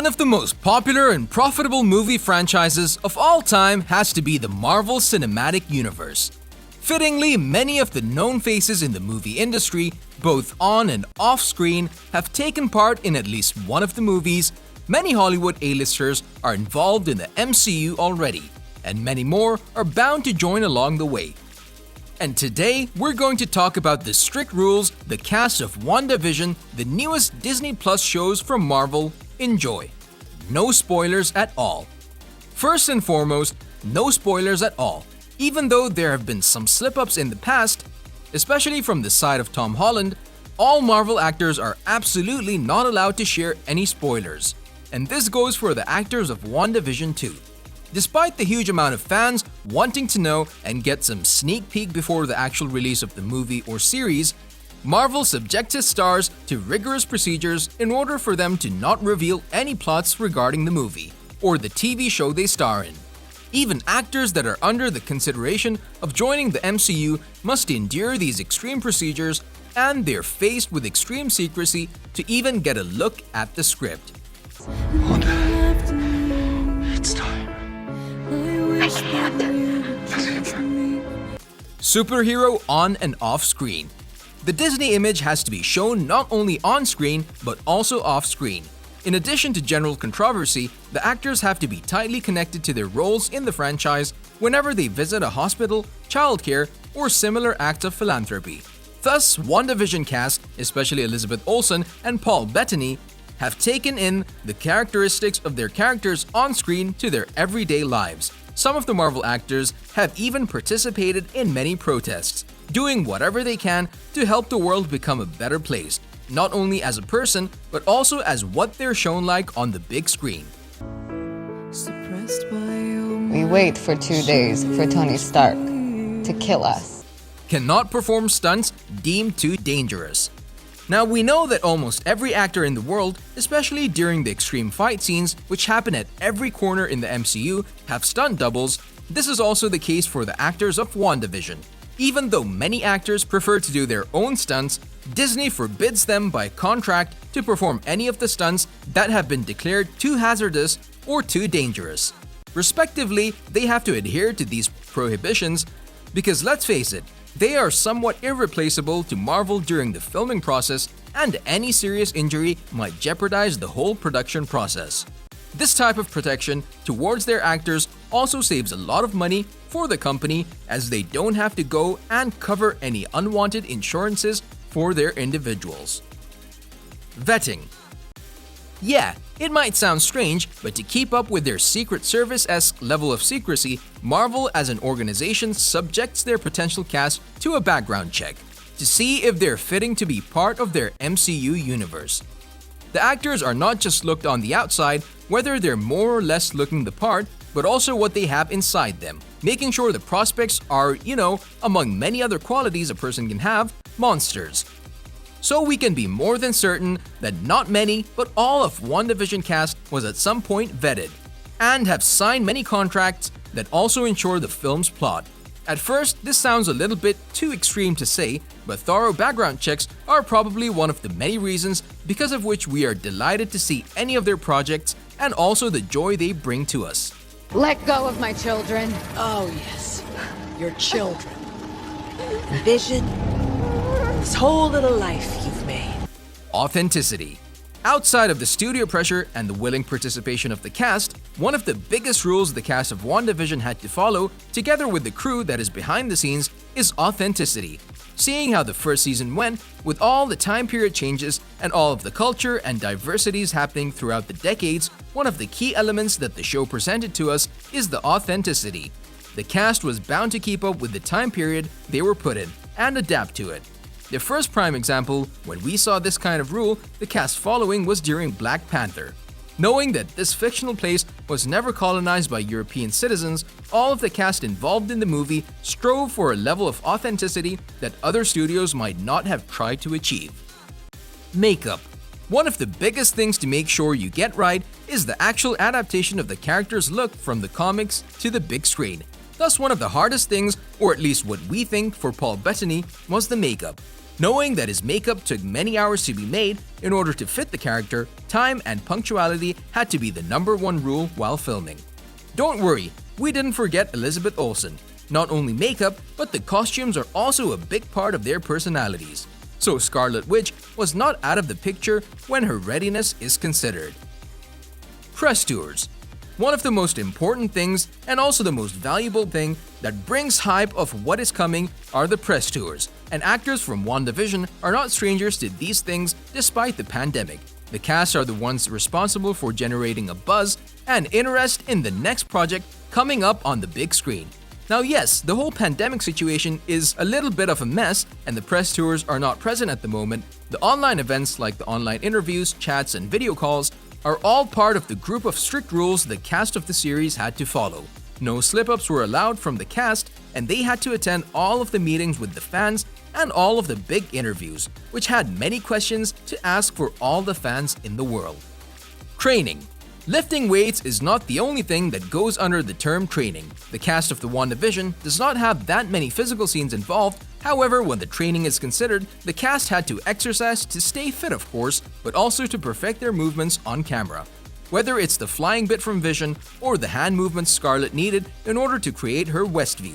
One of the most popular and profitable movie franchises of all time has to be the Marvel Cinematic Universe. Fittingly, many of the known faces in the movie industry, both on and off screen, have taken part in at least one of the movies. Many Hollywood A-listers are involved in the MCU already, and many more are bound to join along the way. And today, we're going to talk about the strict rules the cast of WandaVision, the newest Disney Plus shows from Marvel, enjoy. No spoilers at all. First and foremost, no spoilers at all. Even though there have been some slip-ups in the past, especially from the side of Tom Holland, all Marvel actors are absolutely not allowed to share any spoilers. And this goes for the actors of WandaVision too. Despite the huge amount of fans wanting to know and get some sneak peek before the actual release of the movie or series, Marvel subjects its stars to rigorous procedures in order for them to not reveal any plots regarding the movie or the TV show they star in. Even actors that are under the consideration of joining the MCU must endure these extreme procedures, and they're faced with extreme secrecy to even get a look at the script. Wanda, it's time. I can't. Superhero on and off screen. The Disney image has to be shown not only on screen but also off screen. In addition to general controversy, the actors have to be tightly connected to their roles in the franchise whenever they visit a hospital, childcare, or similar acts of philanthropy. Thus, WandaVision cast, especially Elizabeth Olsen and Paul Bettany, have taken in the characteristics of their characters on screen to their everyday lives. Some of the Marvel actors have even participated in many protests, doing whatever they can to help the world become a better place, not only as a person, but also as what they're shown like on the big screen. We wait for 2 days for Tony Stark to kill us. Cannot perform stunts deemed too dangerous. Now, we know that almost every actor in the world, especially during the extreme fight scenes which happen at every corner in the MCU, have stunt doubles. This is also the case for the actors of WandaVision. Even though many actors prefer to do their own stunts, Disney forbids them by contract to perform any of the stunts that have been declared too hazardous or too dangerous. Respectively, they have to adhere to these prohibitions because, let's face it, they are somewhat irreplaceable to Marvel during the filming process, and any serious injury might jeopardize the whole production process. This type of protection towards their actors also saves a lot of money for the company, as they don't have to go and cover any unwanted insurances for their individuals. Vetting. Yeah, it might sound strange, but to keep up with their Secret Service-esque level of secrecy, Marvel as an organization subjects their potential cast to a background check to see if they're fitting to be part of their MCU universe. The actors are not just looked on the outside, whether they're more or less looking the part, but also what they have inside them, making sure the prospects are, among many other qualities a person can have, monsters. So we can be more than certain that not many, but all of WandaVision cast was at some point vetted, and have signed many contracts that also ensure the film's plot. At first, this sounds a little bit too extreme to say, but thorough background checks are probably one of the many reasons because of which we are delighted to see any of their projects, and also the joy they bring to us. Let go of my children. Oh yes, your children. Vision. This whole little life you've made. Authenticity. Outside of the studio pressure and the willing participation of the cast, one of the biggest rules the cast of WandaVision had to follow, together with the crew that is behind the scenes, is authenticity. Seeing how the first season went, with all the time period changes and all of the culture and diversities happening throughout the decades, one of the key elements that the show presented to us is the authenticity. The cast was bound to keep up with the time period they were put in and adapt to it. The first prime example, when we saw this kind of rule, the cast following was during Black Panther. Knowing that this fictional place was never colonized by European citizens, all of the cast involved in the movie strove for a level of authenticity that other studios might not have tried to achieve. Makeup. One of the biggest things to make sure you get right is the actual adaptation of the character's look from the comics to the big screen. Thus, one of the hardest things, or at least what we think for Paul Bettany, was the makeup. Knowing that his makeup took many hours to be made in order to fit the character, time and punctuality had to be the #1 rule while filming. Don't worry, we didn't forget Elizabeth Olsen. Not only makeup, but the costumes are also a big part of their personalities. So Scarlet Witch was not out of the picture when her readiness is considered. Press tours. One of the most important things and also the most valuable thing that brings hype of what is coming are the press tours, and actors from WandaVision are not strangers to these things despite the pandemic. The cast are the ones responsible for generating a buzz and interest in the next project coming up on the big screen. Now yes, the whole pandemic situation is a little bit of a mess and the press tours are not present at the moment. The online events like the online interviews, chats, and video calls are all part of the group of strict rules the cast of the series had to follow. No slip-ups were allowed from the cast, and they had to attend all of the meetings with the fans and all of the big interviews, which had many questions to ask for all the fans in the world. Training. Lifting weights is not the only thing that goes under the term training. The cast of the WandaVision does not have that many physical scenes involved. However, when the training is considered, the cast had to exercise to stay fit of course, but also to perfect their movements on camera. Whether it's the flying bit from Vision or the hand movements Scarlet needed in order to create her Westview.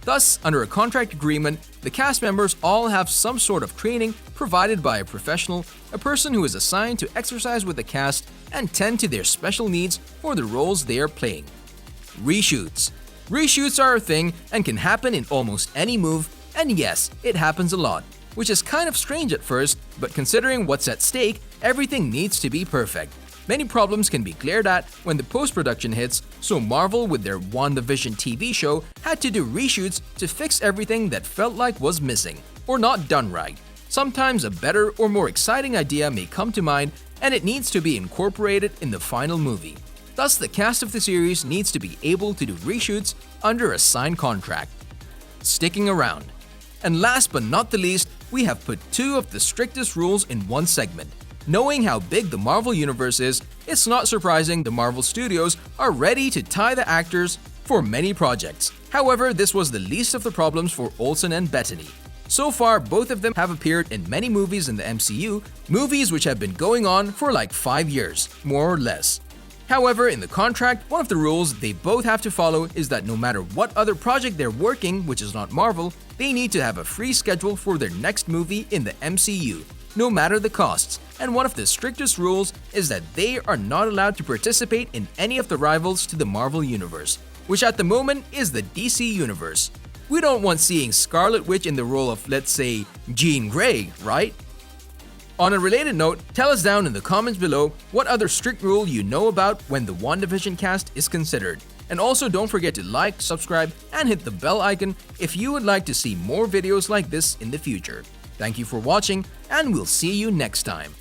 Thus, under a contract agreement, the cast members all have some sort of training provided by a professional, a person who is assigned to exercise with the cast and tend to their special needs for the roles they are playing. Reshoots. Reshoots are a thing and can happen in almost any move, and yes, it happens a lot, which is kind of strange at first, but considering what's at stake, everything needs to be perfect. Many problems can be glared at when the post-production hits, so Marvel with their WandaVision TV show had to do reshoots to fix everything that felt like was missing or not done right. Sometimes a better or more exciting idea may come to mind and it needs to be incorporated in the final movie. Thus, the cast of the series needs to be able to do reshoots under a signed contract. Sticking around. And last but not the least, we have put two of the strictest rules in one segment. Knowing how big the Marvel Universe is, it's not surprising the Marvel Studios are ready to tie the actors for many projects. However, this was the least of the problems for Olsen and Bettany. So far, both of them have appeared in many movies in the MCU, movies which have been going on for like 5 years, more or less. However, in the contract, one of the rules they both have to follow is that no matter what other project they're working, which is not Marvel, they need to have a free schedule for their next movie in the MCU, no matter the costs. And one of the strictest rules is that they are not allowed to participate in any of the rivals to the Marvel Universe, which at the moment is the DC Universe. We don't want seeing Scarlet Witch in the role of, let's say, Jean Grey, right? On a related note, tell us down in the comments below what other strict rule you know about when the WandaVision cast is considered. And also don't forget to like, subscribe, and hit the bell icon if you would like to see more videos like this in the future. Thank you for watching, and we'll see you next time.